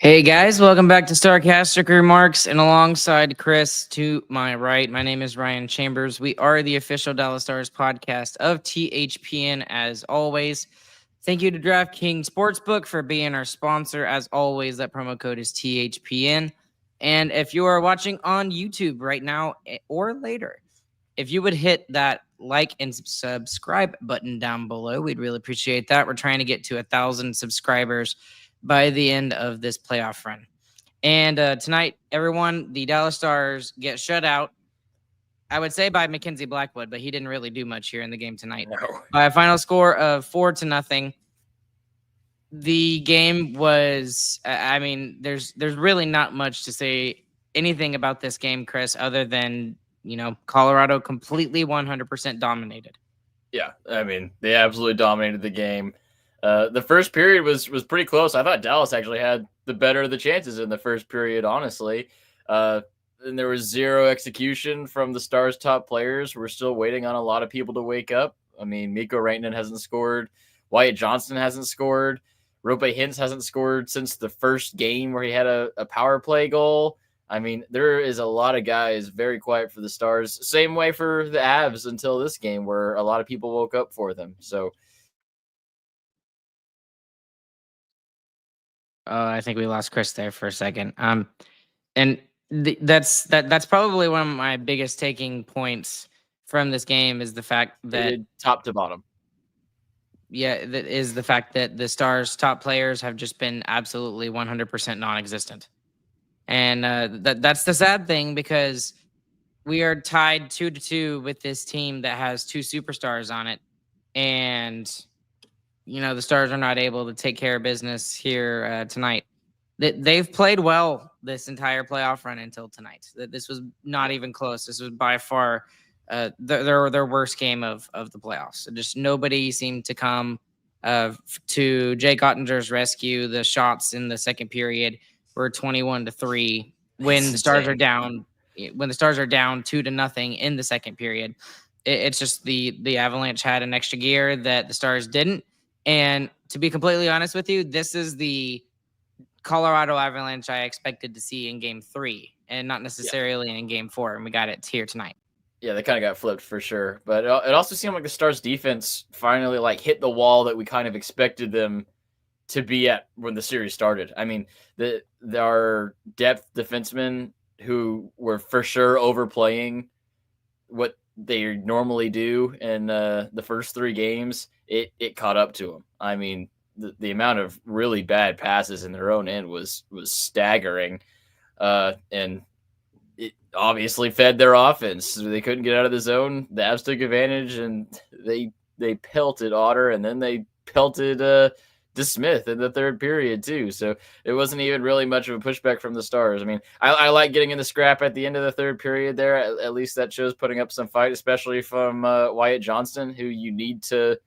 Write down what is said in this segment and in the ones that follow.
Hey guys, welcome back to Starcastic Remarks, and alongside Chris to my right, my name is Ryan Chambers. We are the official Dallas Stars podcast of THPN. As always, thank you to DraftKings Sportsbook for being our sponsor. As always, that promo code is THPN. And if you are watching on YouTube right now or later, if you would hit that like and subscribe button down below, we'd really appreciate that. We're trying to get to 1,000 subscribers by the end of this playoff run. And tonight, everyone, the Dallas Stars get shut out, I would say by Mackenzie Blackwood, but he didn't really do much here in the game tonight. No. By a final score of 4-0. The game was, there's really not much to say anything about this game, Chris, other than, Colorado completely 100% dominated. Yeah, they absolutely dominated the game. The first period was pretty close. I thought Dallas actually had the better of the chances in the first period, honestly. And there was zero execution from the Stars' top players. We're still waiting on a lot of people to wake up. Mikko Rantanen hasn't scored. Wyatt Johnston hasn't scored. Rope Hintz hasn't scored since the first game where he had a power play goal. There is a lot of guys very quiet for the Stars. Same way for the Avs until this game where a lot of people woke up for them. So I think we lost Chris there for a second. That's probably one of my biggest taking points from this game is the fact that top to bottom. Yeah, that is the fact that the Stars' top players have just been absolutely 100% non-existent. And that's the sad thing because we are tied 2-2 with this team that has two superstars on it. And, the Stars are not able to take care of business here tonight. They've played well this entire playoff run until tonight. This was not even close. This was by far their worst game of the playoffs. Just nobody seemed to come to Jake Oettinger's rescue. The shots in the second period were 21-3 when the Stars are down. When the Stars are down 2-0 in the second period, it's just the Avalanche had an extra gear that the Stars didn't. And to be completely honest with you, this is the Colorado Avalanche I expected to see in Game 3, and not necessarily in Game 4. And we got it here tonight. Yeah, they kind of got flipped for sure. But it also seemed like the Stars defense finally hit the wall that we kind of expected them to be at when the series started. Our depth defensemen who were for sure overplaying what they normally do in the first three games, it caught up to them. The amount of really bad passes in their own end was staggering. And it obviously fed their offense. They couldn't get out of the zone. The Avs took advantage, and they pelted Otter, and then they pelted DeSmith in the third period too. So it wasn't even really much of a pushback from the Stars. I like getting in the scrap at the end of the third period there. At least that shows putting up some fight, especially from Wyatt Johnston, who you need to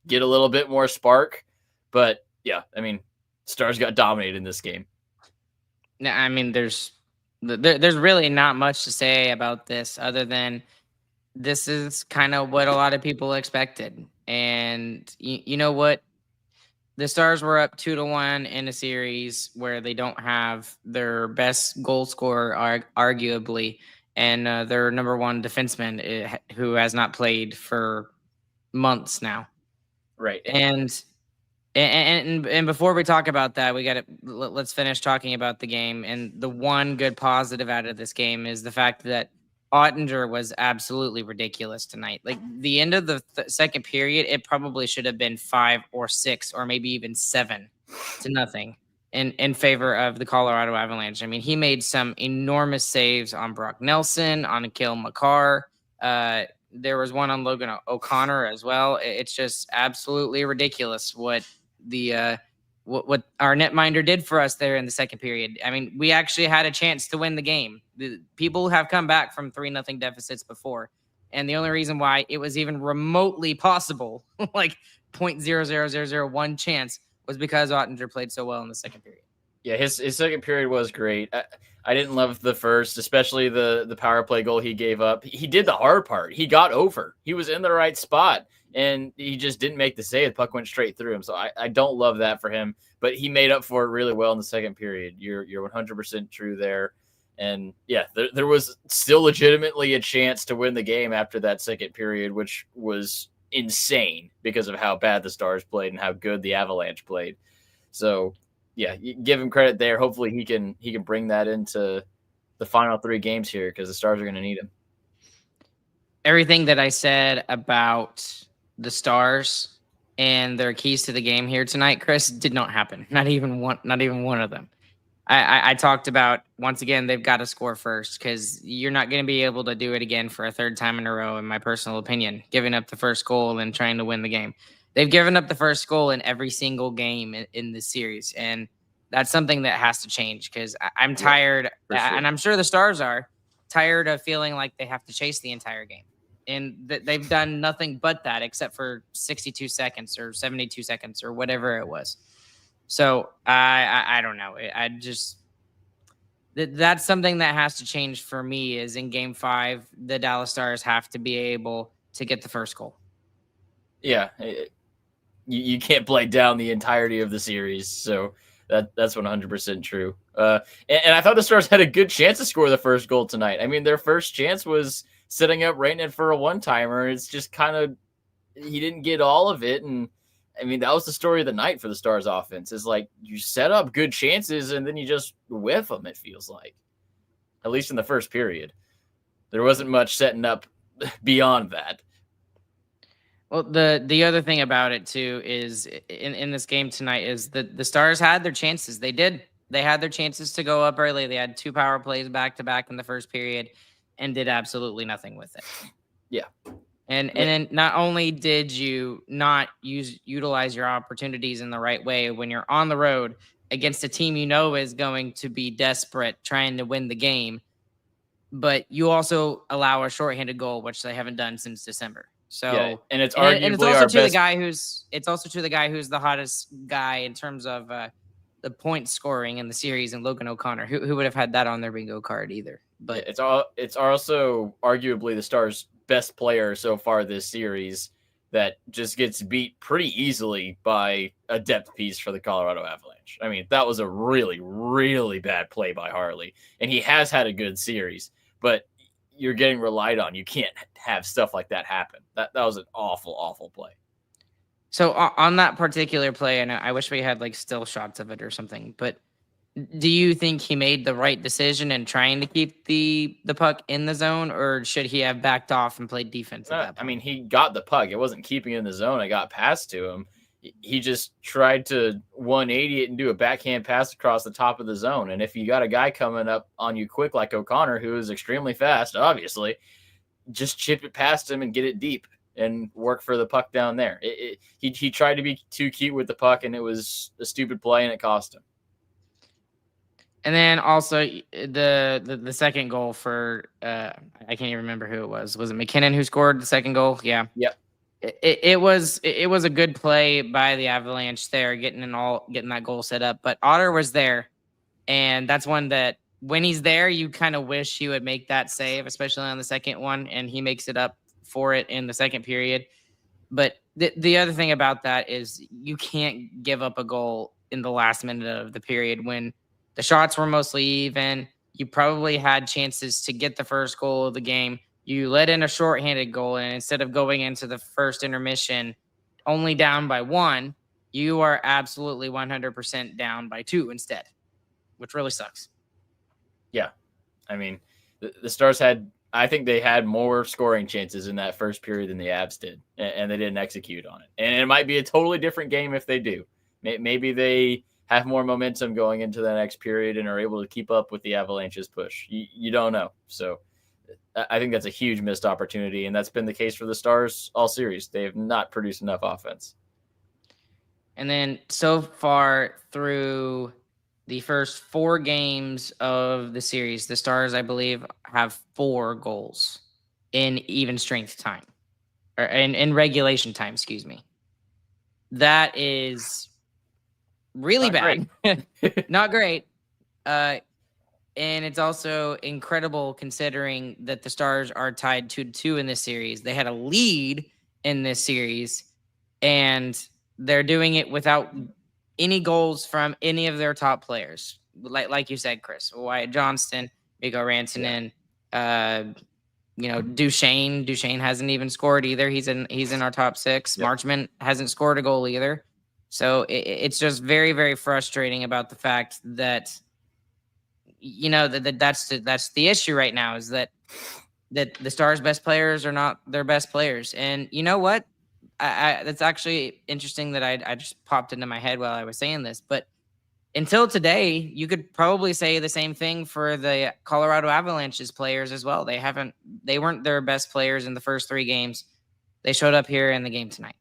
get a little bit more spark. But yeah, Stars got dominated in this game. There's really not much to say about this other than this is kind of what a lot of people expected. And you know what? The Stars were up 2-1 in a series where they don't have their best goal scorer, arguably, and their number one defenseman who has not played for months now. Right. And before we talk about that, let's finish talking about the game. And the one good positive out of this game is the fact that Oettinger was absolutely ridiculous tonight. Like the end of the second period, it probably should have been 5 or 6 or maybe even 7-0 in favor of the Colorado Avalanche. He made some enormous saves on Brock Nelson, on Akil Makar. There was one on Logan O'Connor as well. It's just absolutely ridiculous what what our netminder did for us there in the second period. We actually had a chance to win the game. The people have come back from 3-0 deficits before. And the only reason why it was even remotely possible, like 0.00001 chance, was because Oettinger played so well in the second period. Yeah, his second period was great. I didn't love the first, especially the power play goal he gave up. He did the hard part. He got over. He was in the right spot. and he just didn't make the save. The puck went straight through him. So I don't love that for him, but he made up for it really well in the second period. You're 100% true there. And yeah, there was still legitimately a chance to win the game after that second period, which was insane because of how bad the Stars played and how good the Avalanche played. So yeah, you give him credit there. Hopefully he can bring that into the final 3 games here, because the Stars are going to need him. Everything that I said about the Stars and their keys to the game here tonight, Chris, did not happen. Not even one of them. I talked about, once again, they've got to score first, because you're not going to be able to do it again for a third time in a row, in my personal opinion, giving up the first goal and trying to win the game. They've given up the first goal in every single game in this series, and that's something that has to change, because I'm tired, sure. and I'm sure the Stars are tired of feeling like they have to chase the entire game. And they've done nothing but that, except for 62 seconds or 72 seconds or whatever it was. So I don't know. I just that's something that has to change for me. Is in Game 5, the Dallas Stars have to be able to get the first goal. Yeah, you can't play down the entirety of the series, so that's 100% true. And I thought the Stars had a good chance to score the first goal tonight. I mean, their first chance was setting up Rainen for a one-timer. It's just kind of, he didn't get all of it, and I mean, that was the story of the night for the Stars offense, is like, you set up good chances and then you just whiff them, it feels like. At least in the first period. There wasn't much setting up beyond that. Well, the other thing about it, too, is in this game tonight is that the Stars had their chances. They did. They had their chances to go up early. They had 2 power plays back-to-back in the first period and did absolutely nothing with it. Yeah. And then not only did you not utilize your opportunities in the right way when you're on the road against a team you know is going to be desperate trying to win the game, but you also allow a shorthanded goal, which they haven't done since December. So yeah, and it's arguably and it's also our to best. the guy who's the hottest guy in terms of the point scoring in the series, and Logan O'Connor, who would have had that on their bingo card either. But it's also arguably the Stars' best player so far this series, that just gets beat pretty easily by a depth piece for the Colorado Avalanche. I mean, that was a really, really bad play by Harley, and he has had a good series, but you're getting relied on. You can't have stuff like that happen. That was an awful, awful play. So on that particular play, and I wish we had like still shots of it or something, but do you think he made the right decision in trying to keep the puck in the zone, or should he have backed off and played defense at that point? I mean, he got the puck. It wasn't keeping it in the zone. It got passed to him. He just tried to 180 it and do a backhand pass across the top of the zone. And if you got a guy coming up on you quick like O'Connor, who is extremely fast, obviously, just chip it past him and get it deep and work for the puck down there. He tried to be too cute with the puck, and it was a stupid play, and it cost him. And then also the second goal for I can't even remember who it was. Was it McKinnon who scored the second goal? Yeah. Yep. It was a good play by the Avalanche there, getting that goal set up. But Otter was there, and that's one that when he's there, you kind of wish he would make that save, especially on the second one, and he makes it up for it in the second period. But the other thing about that is you can't give up a goal in the last minute of the period when the shots were mostly even. You probably had chances to get the first goal of the game. You let in a shorthanded goal, and instead of going into the first intermission only down by 1, you are absolutely 100% down by 2 instead, which really sucks. Yeah. I mean, the Stars I think they had more scoring chances in that first period than the Avs did, and they didn't execute on it. And it might be a totally different game if they do. Maybe they have more momentum going into the next period and are able to keep up with the Avalanche's push. You don't know. So I think that's a huge missed opportunity, and that's been the case for the Stars all series. They have not produced enough offense. And then so far through the first 4 games of the series, the Stars, I believe, have 4 goals in even strength time, or in regulation time, excuse me. That is really bad. Not great. And it's also incredible considering that the Stars are tied 2-2 in this series. They had a lead in this series, and they're doing it without any goals from any of their top players. Like you said, Chris, Wyatt Johnston, Mikko Rantanen, Duchesne. Duchesne hasn't even scored either. He's in our top 6. Yep. Marchment hasn't scored a goal either. So it's just very, very frustrating about the fact that that's the issue right now, is that the Stars' best players are not their best players. And you know what? That's actually interesting that I just popped into my head while I was saying this. But until today, you could probably say the same thing for the Colorado Avalanche's players as well. They weren't their best players in the first 3 games. They showed up here in the game tonight.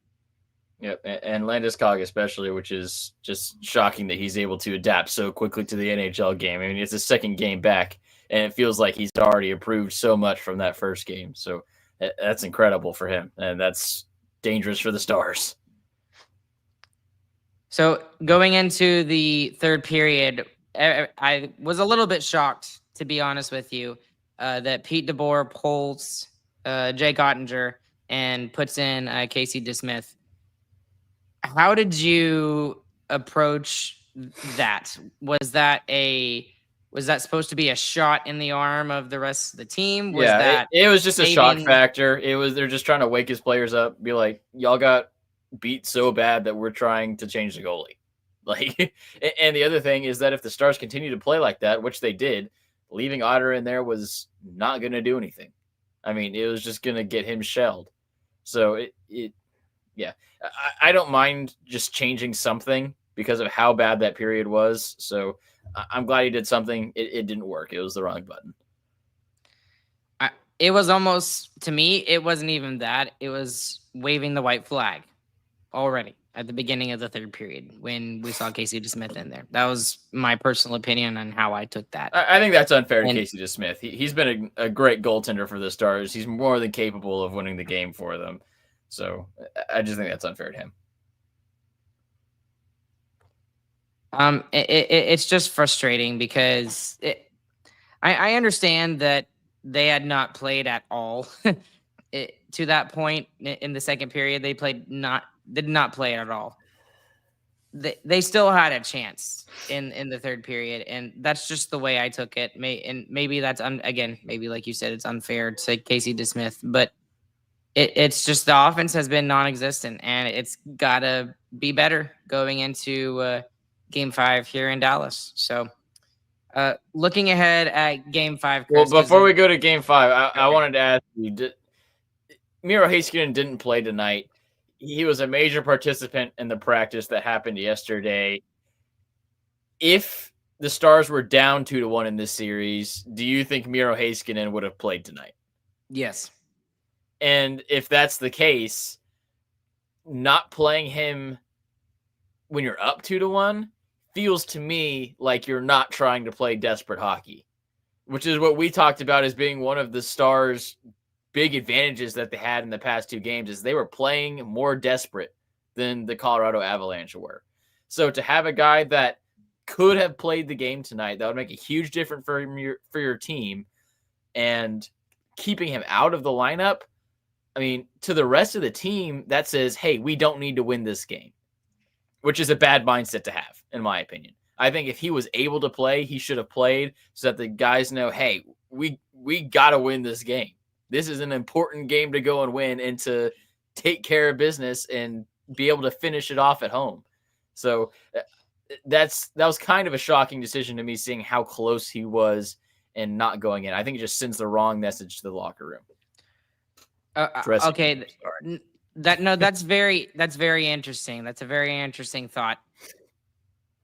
Yep, and Landeskog especially, which is just shocking that he's able to adapt so quickly to the NHL game. I mean, it's his second game back, and it feels like he's already improved so much from that first game. So that's incredible for him, and that's dangerous for the Stars. So going into the third period, I was a little bit shocked, to be honest with you, that Pete DeBoer pulls Jake Oettinger and puts in Casey DeSmith. How did you approach that? Was that supposed to be a shot in the arm of the rest of the team? It was just a shock factor. They're just trying to wake his players up, be like, y'all got beat so bad that we're trying to change the goalie. Like, and the other thing is that if the Stars continue to play like that, which they did, leaving Otter in there was not going to do anything. I mean, it was just going to get him shelled. So I don't mind just changing something because of how bad that period was. So I'm glad he did something. It didn't work. It was the wrong button. It was almost, to me, it wasn't even that. It was waving the white flag already at the beginning of the third period when we saw Casey DeSmith in there. That was my personal opinion on how I took that. I think that's unfair to Casey DeSmith. He's been a great goaltender for the Stars. He's more than capable of winning the game for them. So I just think that's unfair to him. It's just frustrating because I understand that they had not played at all to that point in the second period. They did not play at all. They still had a chance in the third period, and that's just the way I took it. Maybe that's again, maybe like you said, it's unfair to Casey DeSmith, but it's just the offense has been non-existent, and it's gotta be better going into Game 5 here in Dallas. So, looking ahead at Game 5. Chris, well, before we go to Game 5, I wanted to ask you: Miro Heiskanen didn't play tonight. He was a major participant in the practice that happened yesterday. If the Stars were down 2-1 in this series, do you think Miro Heiskanen would have played tonight? Yes. And if that's the case, not playing him when you're up 2-1 feels to me like you're not trying to play desperate hockey, which is what we talked about as being one of the Stars' big advantages that they had in the past 2 games, is they were playing more desperate than the Colorado Avalanche were. So to have a guy that could have played the game tonight, that would make a huge difference for your team, and keeping him out of the lineup, I mean, to the rest of the team, that says, hey, we don't need to win this game, which is a bad mindset to have, in my opinion. I think if he was able to play, he should have played so that the guys know, hey, we got to win this game. This is an important game to go and win and to take care of business and be able to finish it off at home. So that was kind of a shocking decision to me, seeing how close he was and not going in. I think it just sends the wrong message to the locker room. Okay, that's very interesting. That's a very interesting thought.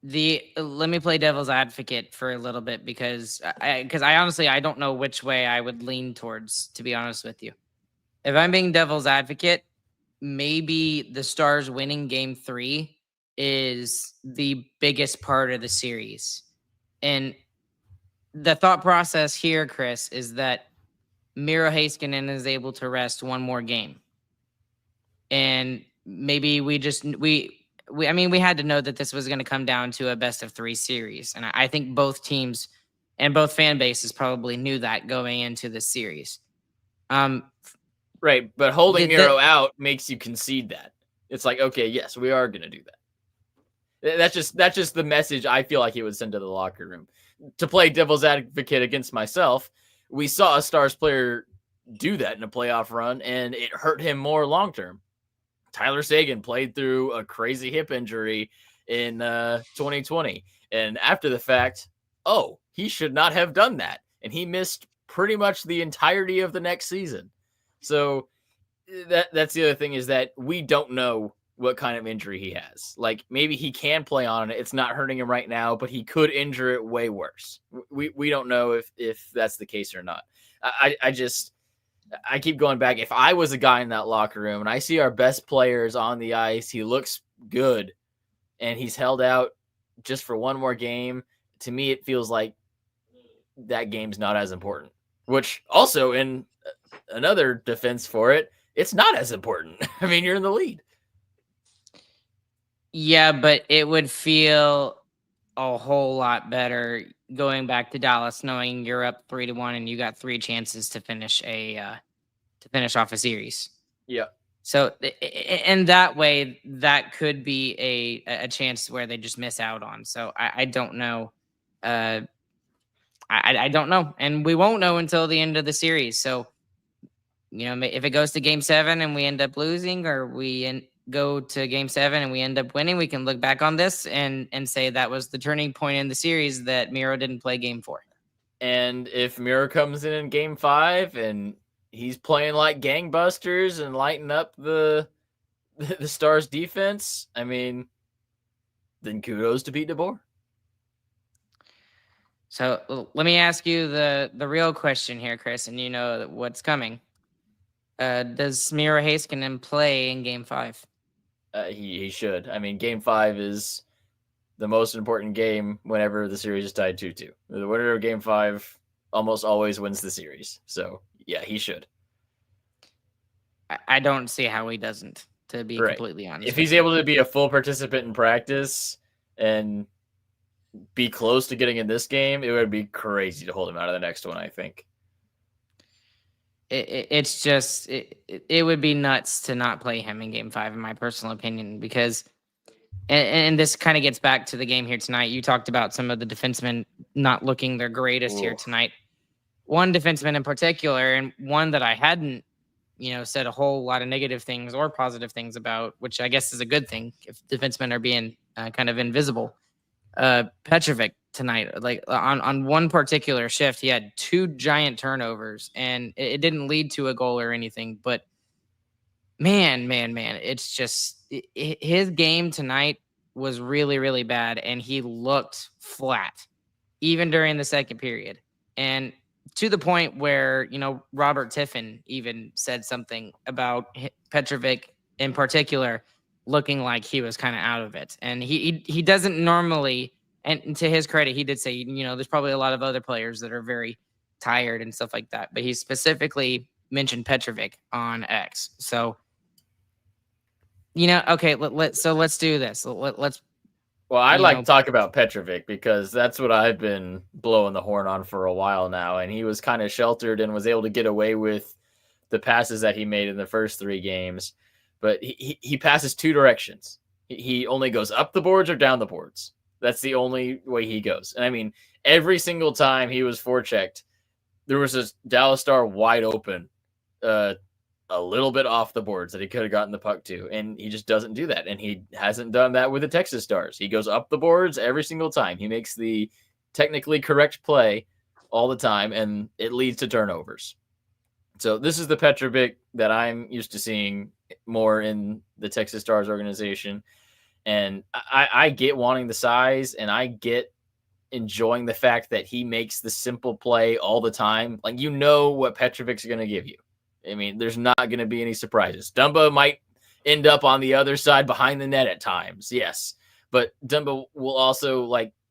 Let me play devil's advocate for a little bit because I honestly I don't know which way I would lean towards, to be honest with you. If I'm being devil's advocate, maybe the Stars winning Game 3 is the biggest part of the series. And the thought process here, Chris, is that Miro Heiskanen is able to rest one more game. And maybe we had to know that this was going to come down to a best of 3 series. And I think both teams and both fan bases probably knew that going into this series. Right, but holding The- Miro out makes you concede that. It's like, okay, yes, we are going to do that. That's just the message I feel like he would send to the locker room. To play devil's advocate against myself, we saw a Stars player do that in a playoff run, and it hurt him more long term. Tyler Seguin played through a crazy hip injury in 2020, and after the fact, oh, he should not have done that, and he missed pretty much the entirety of the next season. So that's the other thing, is that we don't know what kind of injury he has. Like, maybe he can play on it. It's not hurting him right now, but he could injure it way worse. We don't know if that's the case or not. I keep going back. If I was a guy in that locker room and I see our best players on the ice, he looks good, and he's held out just for one more game, to me it feels like that game's not as important. Which also, in another defense for it, it's not as important. I mean, you're in the lead. Yeah, but it would feel a whole lot better going back to Dallas, knowing you're up 3-1 and you got 3 chances to finish off a series. Yeah. So in that way, that could be a chance where they just miss out on. So I don't know. I don't know, and we won't know until the end of the series. So, if it goes to Game 7 and we end up losing, or go to Game 7 and we end up winning, we can look back on this and say that was the turning point in the series, that Miro didn't play Game 4. And if Miro comes in Game 5 and he's playing like gangbusters and lighting up the Stars defense, I mean, then kudos to Pete DeBoer. So let me ask you the real question here, Chris, and you know what's coming. Does Miro Heiskanen play in Game 5? He should. I mean, Game 5 is the most important game whenever the series is tied 2-2. The winner of Game 5 almost always wins the series. So, yeah, he should. I don't see how he doesn't, to be completely honest. If he's able to be a full participant in practice and be close to getting in this game, it would be crazy to hold him out of the next one, I think. It's just, it would be nuts to not play him in Game 5, in my personal opinion, because, and this kind of gets back to the game here tonight. You talked about some of the defensemen not looking their greatest here tonight. One defenseman in particular, and one that I hadn't, said a whole lot of negative things or positive things about, which I guess is a good thing if defensemen are being kind of invisible. Petrovic tonight, like on one particular shift, he had 2 giant turnovers, and it didn't lead to a goal or anything. But man, it's just his game tonight was really, really bad, and he looked flat even during the second period, and to the point where Robert Tiffin even said something about Petrovic in particular looking like he was kind of out of it. And he doesn't normally, and to his credit, he did say, there's probably a lot of other players that are very tired and stuff like that. But he specifically mentioned Petrovic on X. So, okay, let's do this. Let's. Well, I'd like to talk about Petrovic, because that's what I've been blowing the horn on for a while now. And he was kind of sheltered and was able to get away with the passes that he made in the first 3 games. But he passes 2 directions. He only goes up the boards or down the boards. That's the only way he goes. And I mean, every single time he was forechecked, there was a Dallas Star wide open, a little bit off the boards that he could have gotten the puck to. And he just doesn't do that. And he hasn't done that with the Texas Stars. He goes up the boards every single time. He makes the technically correct play all the time, and it leads to turnovers. So this is the Petrovic that I'm used to seeing more in the Texas Stars organization. And I get wanting the size, and I get enjoying the fact that he makes the simple play all the time. Like, what Petrovic's going to give you. I mean, there's not going to be any surprises. Dumba might end up on the other side behind the net at times, yes. But Dumba will also,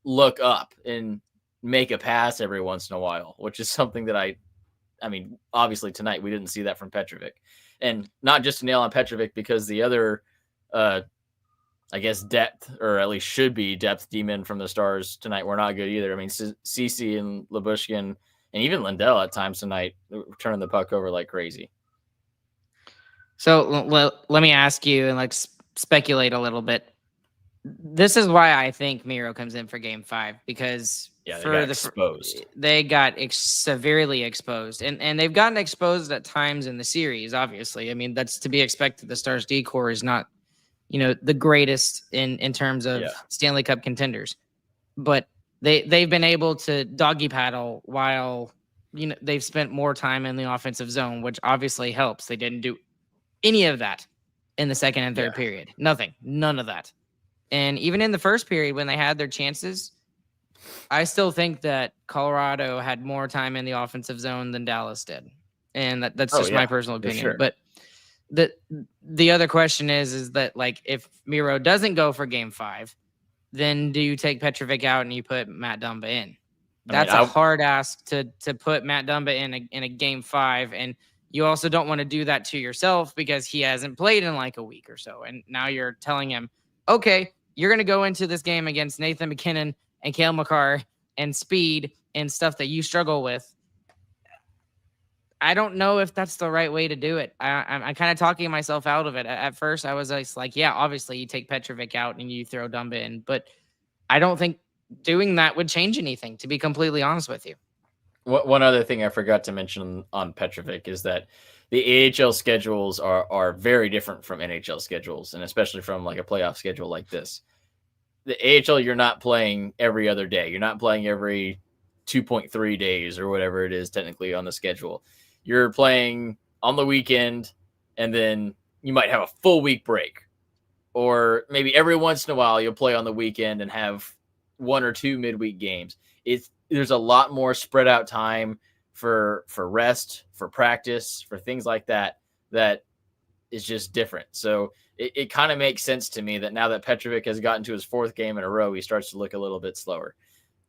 look up and make a pass every once in a while, which is something that I mean, obviously tonight we didn't see that from Petrovic. And not just to nail on Petrovic, because the other, I guess, depth, or at least should be depth D-men from the Stars tonight were not good either. I mean, Cece and Labushkin and even Lindell at times tonight turning the puck over like crazy. So let me ask you and like speculate a little bit. This is why I think Miro comes in for Game 5, because Yeah, they got for exposed. they got severely exposed, and they've gotten exposed at times in the series. Obviously, I mean that's to be expected. The Stars D core is not, the greatest in terms of Yeah. Stanley Cup contenders, but they've been able to doggy paddle while they've spent more time in the offensive zone, which obviously helps. They didn't do any of that in the second and third period. Nothing, none of that. And even in the first period, when they had their chances, I still think that Colorado had more time in the offensive zone than Dallas did. And that's just my personal opinion. Sure. But the other question is that, like, if Miro doesn't go for Game 5, then do you take Petrovic out and you put Matt Dumba in? That's a hard ask to put Matt Dumba in a Game 5, and you also don't want to do that to yourself because he hasn't played in like a week or so, and now you're telling him, okay, you're going to go into this game against Nathan McKinnon and Cale Makar and speed and stuff that you struggle with. I don't know if that's the right way to do it. I'm kind of talking myself out of it. At first, I was like, yeah, obviously you take Petrovic out and you throw Dumba in, but I don't think doing that would change anything, to be completely honest with you. One other thing I forgot to mention on Petrovic is that the AHL schedules are very different from NHL schedules, and especially from like a playoff schedule like this. The AHL, you're not playing every other day. You're not playing every 2.3 days or whatever it is technically on the schedule. You're playing on the weekend, and then you might have a full week break. Or maybe every once in a while you'll play on the weekend and have one or two midweek games. There's a lot more spread out time for rest, for practice, for things like that is just different. So it kind of makes sense to me that now that Petrovic has gotten to his fourth game in a row, he starts to look a little bit slower.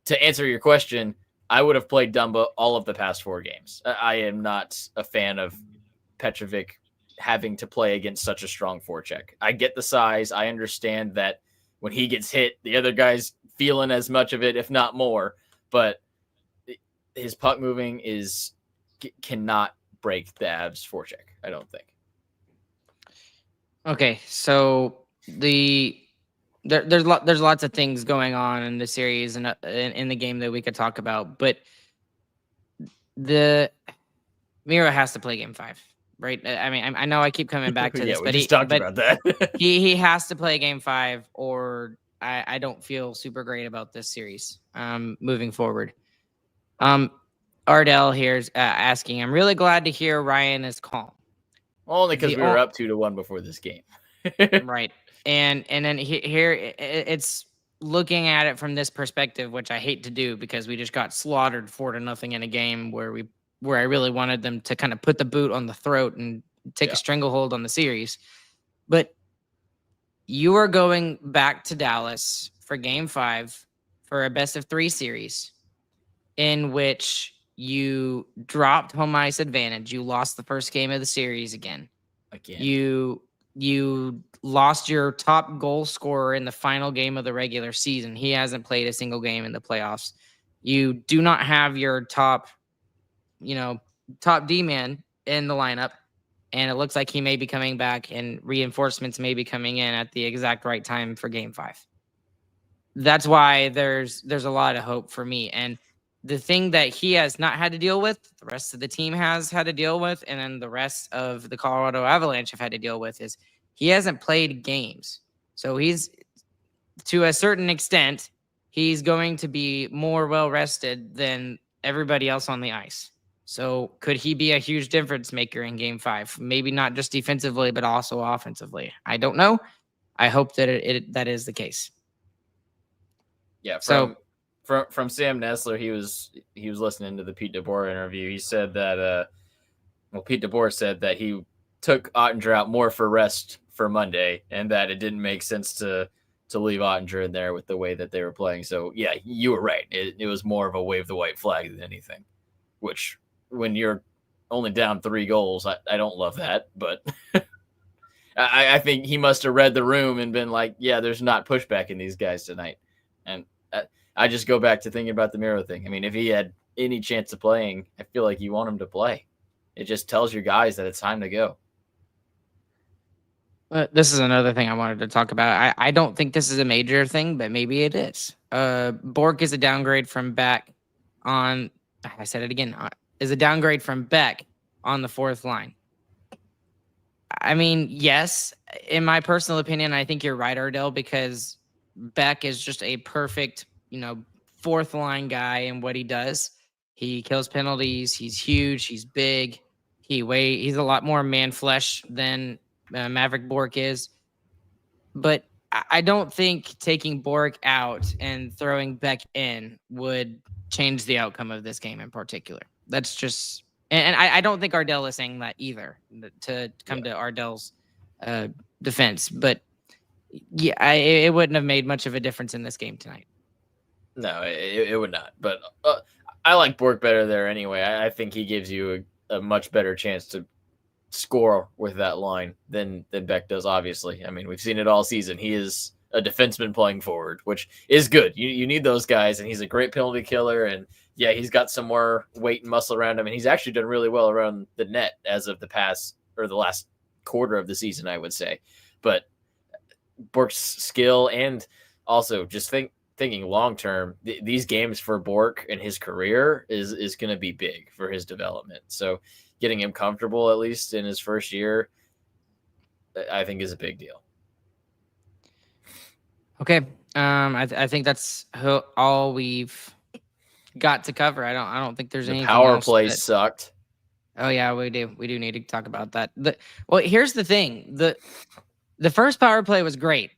To answer your question, I would have played Dumba all of the past 4 games. I am not a fan of Petrovic having to play against such a strong forecheck. I get the size. I understand that when he gets hit, the other guy's feeling as much of it, if not more. But his puck moving cannot break the Avs forecheck, I don't think. Okay, so there's lots of things going on in the series and in the game that we could talk about, but the Miro has to play Game 5, right? I mean, I know I keep coming back to this, we but just talked about that. he has to play Game 5, or I don't feel super great about this series moving forward. Ardell here's asking, I'm really glad to hear Ryan is calm. Only because we were up 2-1 before this game. Right. And then here it's looking at it from this perspective, which I hate to do because we just got slaughtered 4-0 in a game where I really wanted them to kind of put the boot on the throat and take a stranglehold on the series. But you are going back to Dallas for Game 5 for a best-of-3 series in which you dropped home ice advantage. You lost the first game of the series again. You lost your top goal scorer in the final game of the regular season. He hasn't played a single game in the playoffs. You do not have your top D-man in the lineup, and it looks like he may be coming back and reinforcements may be coming in at the exact right time for Game 5. That's why there's a lot of hope for me. And the thing that he has not had to deal with, the rest of the team has had to deal with, and then the rest of the Colorado Avalanche have had to deal with, is he hasn't played games. So he's, to a certain extent, he's going to be more well-rested than everybody else on the ice. So could he be a huge difference maker in Game 5? Maybe not just defensively, but also offensively. I don't know. I hope that that is the case. Yeah. From Sam Nessler, he was listening to the Pete DeBoer interview. He said that Pete DeBoer said that he took Oettinger out more for rest for Monday, and that it didn't make sense to leave Oettinger in there with the way that they were playing. So yeah, you were right. It was more of a wave the white flag than anything. Which, when you're only down 3 goals, I don't love that, but I think he must have read the room and been like, yeah, there's not pushback in these guys tonight. And I just go back to thinking about the Miro thing. I mean, if he had any chance of playing, I feel like you want him to play. It just tells your guys that it's time to go. This is another thing I wanted to talk about. I don't think this is a major thing, but maybe it is. Bork is a downgrade from Beck on. I said it again. Is a downgrade from Beck on the fourth line. I mean, yes, in my personal opinion, I think you're right, Ardell, because Beck is just a perfect, fourth line guy in what he does. He kills penalties. He's huge. He's big. He's a lot more man flesh than Maverick Bork is. But I don't think taking Bork out and throwing Beck in would change the outcome of this game in particular. That's just, and I don't think Ardell is saying that either, to come to Ardell's defense. But yeah, it wouldn't have made much of a difference in this game tonight. No, it would not. But I like Bork better there anyway. I think he gives you a much better chance to score with that line than Beck does, obviously. I mean, we've seen it all season. He is a defenseman playing forward, which is good. You need those guys, and he's a great penalty killer. And yeah, he's got some more weight and muscle around him, and he's actually done really well around the net as of the last quarter of the season, I would say. But Bork's skill, and also just thinking long term, these games for Bork and his career is going to be big for his development. So getting him comfortable, at least in his first year, I think is a big deal. Okay. I think that's all we've got to cover. I don't think there's anything Power else play sucked. Oh yeah, we do need to talk about that. Well, here's the thing. The first power play was great.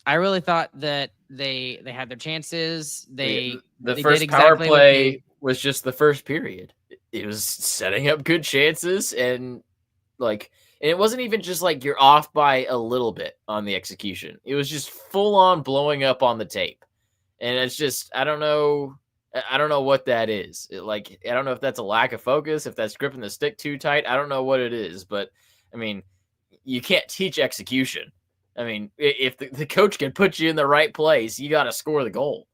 I really thought that they had their chances. The they first did power exactly play was just the first period. It was setting up good chances, and it wasn't even just like you're off by a little bit on the execution. It was just full on blowing up on the tape. And it's just, I don't know what that is. I don't know if that's a lack of focus, if that's gripping the stick too tight. I don't know what it is, but I mean, you can't teach execution. I mean, if the coach can put you in the right place, you got to score the goal.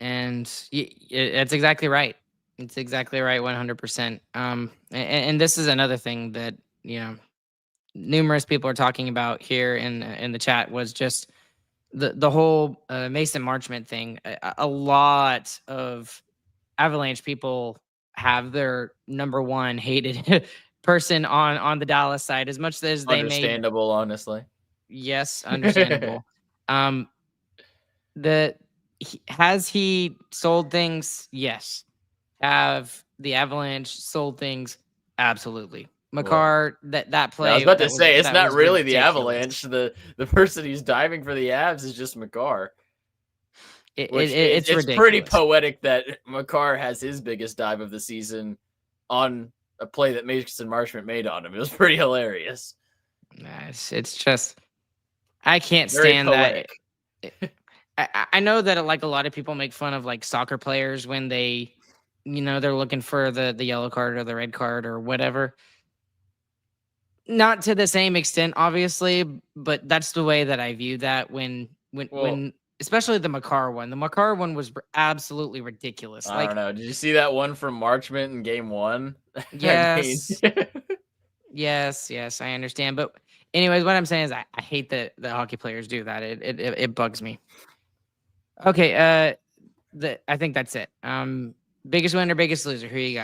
And it's exactly right. It's exactly right, 100%. And this is another thing that numerous people are talking about here in the chat was just the whole Mason Marchment thing. A lot of Avalanche people have their number one hated person on the Dallas side, as much as they made. Understandable, honestly. Yes, understandable. Has he sold things? Yes. Have the Avalanche sold things? Absolutely. Makar, that play. I was about to say, it's not really ridiculous. the Avalanche. The person who's diving for the Avs is just Makar. It's pretty poetic that Makar has his biggest dive of the season on a play that Mason Marchment made on him. It was pretty hilarious. It's just, I can't stand that. I know that a lot of people make fun of like soccer players when they, they're looking for the yellow card or the red card or whatever. Not to the same extent, obviously, but that's the way that I view that when especially the Makar one. The Makar one was absolutely ridiculous. I don't know. Did you see that one from Marchment in game 1? Yes. yes, I understand. But anyways, what I'm saying is I hate that the hockey players do that. It bugs me. Okay, I think that's it. Biggest winner, biggest loser. Who you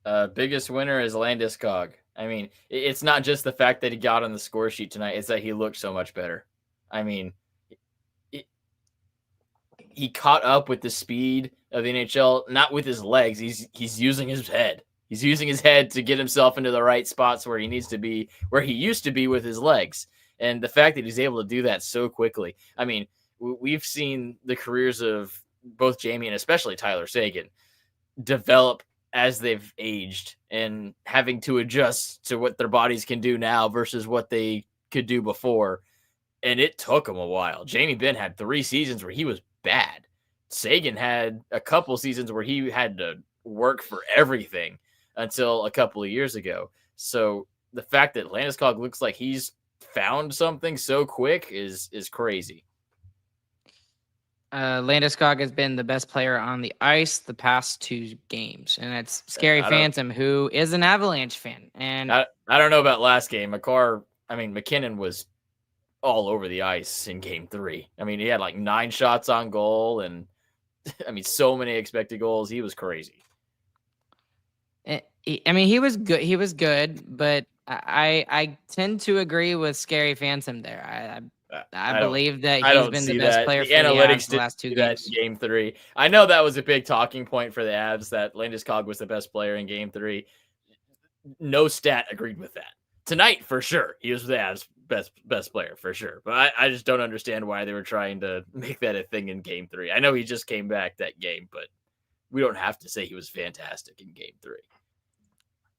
got? Biggest winner is Landeskog. I mean, it's not just the fact that he got on the score sheet tonight. It's that he looked so much better. I mean, he caught up with the speed of the NHL, not with his legs. He's using his head. He's using his head to get himself into the right spots where he needs to be, where he used to be with his legs. And the fact that he's able to do that so quickly. I mean, we've seen the careers of both Jamie and especially Tyler Seguin develop as they've aged and having to adjust to what their bodies can do now versus what they could do before. And it took him a while. Jamie Benn had 3 seasons where he was bad. Seguin had a couple seasons where he had to work for everything until a couple of years ago. So the fact that Landeskog looks like he's found something so quick is crazy. Landeskog has been the best player on the ice the past 2 games, and it's Scary Phantom, who is an Avalanche fan. And I don't know about last game. McKinnon was all over the ice in game 3. I mean, he had like 9 shots on goal, and so many expected goals. He was crazy. He was good. He was good, but I tend to agree with Scary Phantom there. I believe that he's been the best player for the Avs the last 2 games. Game 3. I know that was a big talking point for the Avs that Landeskog was the best player in game 3. No stat agreed with that. Tonight, for sure, he was the Avs best player for sure. But I just don't understand why they were trying to make that a thing in game 3. I know he just came back that game, but we don't have to say he was fantastic in game 3.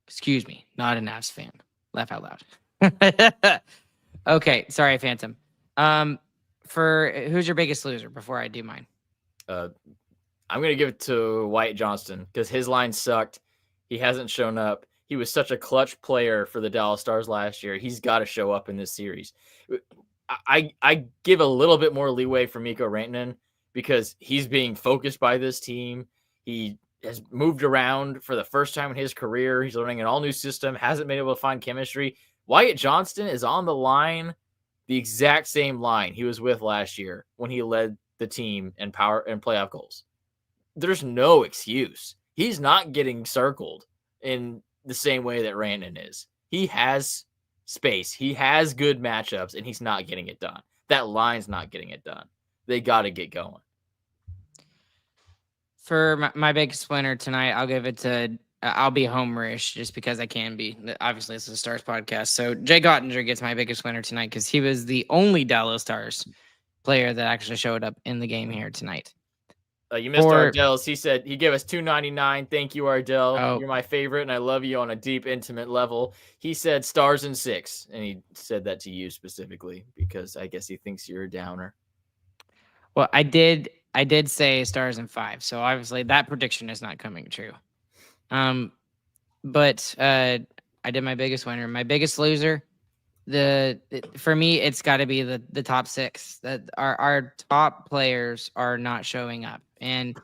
Excuse me, not an Avs fan. Laugh out loud. Okay, sorry, Phantom. For who's your biggest loser before I do mine? I'm gonna give it to Wyatt Johnston because his line sucked. He hasn't shown up. He was such a clutch player for the Dallas Stars last year. He's got to show up in this series. I give a little bit more leeway for Mikko Rantanen because he's being focused by this team. He has moved around for the first time in his career. He's learning an all-new system, hasn't been able to find chemistry. Wyatt Johnston is on the line, the exact same line he was with last year when he led the team in power and playoff goals. There's no excuse. He's not getting circled in the same way that Rantanen is. He has space. He has good matchups, and he's not getting it done. That line's not getting it done. They got to get going. For my biggest winner tonight, I'll give it to I'll be homerish just because I can be. Obviously, this is a Stars podcast. So Jake Oettinger gets my biggest winner tonight because he was the only Dallas Stars player that actually showed up in the game here tonight. You missed Ardell's. He said he gave us $2.99. Thank you, Ardell. You're my favorite, and I love you on a deep, intimate level. He said Stars in 6, and he said that to you specifically because I guess he thinks you're a downer. Well, I did say Stars in 5, so obviously that prediction is not coming true. But I did my biggest winner. My biggest loser, for me, it's got to be the top 6. That our top players are not showing up, and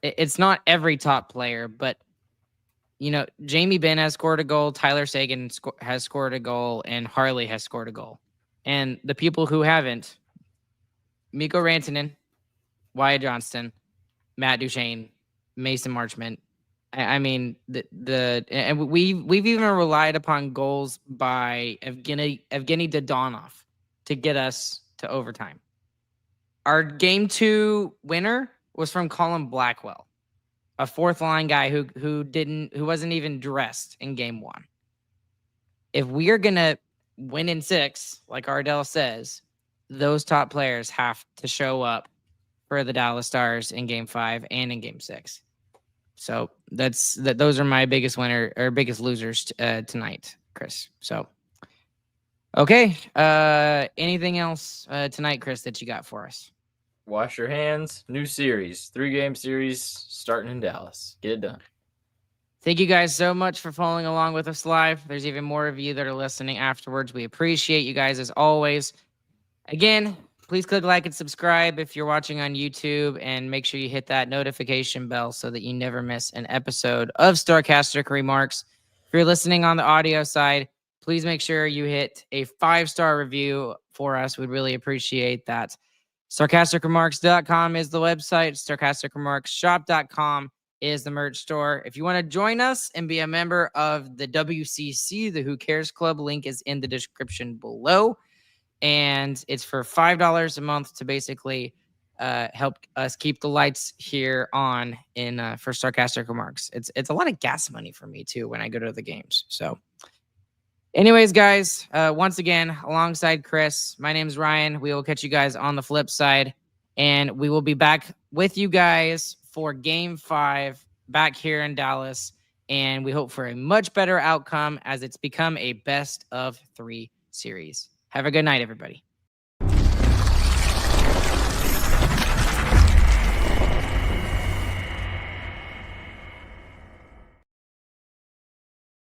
it's not every top player, but Jamie Benn has scored a goal, Tyler Seguin has scored a goal, and Harley has scored a goal, and the people who haven't: Mikko Rantanen, Wyatt Johnston, Matt Duchene, Mason Marchment. I mean, and we've even relied upon goals by Evgeny Dodonov to get us to overtime. Our game 2 winner was from Colin Blackwell, a 4th line guy who wasn't even dressed in game 1. If we are gonna win in 6, like Ardell says, those top players have to show up for the Dallas Stars in game 5 and in game 6. So those are my biggest winner or biggest losers tonight, Chris. So, okay. Anything else tonight, Chris, that you got for us? Wash your hands. New series, 3-game series starting in Dallas. Get it done. Thank you guys so much for following along with us live. There's even more of you that are listening afterwards. We appreciate you guys as always. Again, please click like and subscribe if you're watching on YouTube, and make sure you hit that notification bell so that you never miss an episode of Starcastic Remarks. If you're listening on the audio side, please make sure you hit a 5-star review for us. We'd really appreciate that. StarcasticRemarks.com is the website. StarcasticRemarksShop.com is the merch store. If you want to join us and be a member of the WCC, the Who Cares Club, link is in the description below. And it's for $5 a month to basically help us keep the lights here on for Sarcastic Remarks. It's a lot of gas money for me too when I go to the games. So anyways, guys, once again, alongside Chris, my name's Ryan. We will catch you guys on the flip side, and we will be back with you guys for game 5 back here in Dallas. And we hope for a much better outcome as it's become a best of 3 series. Have a good night, everybody.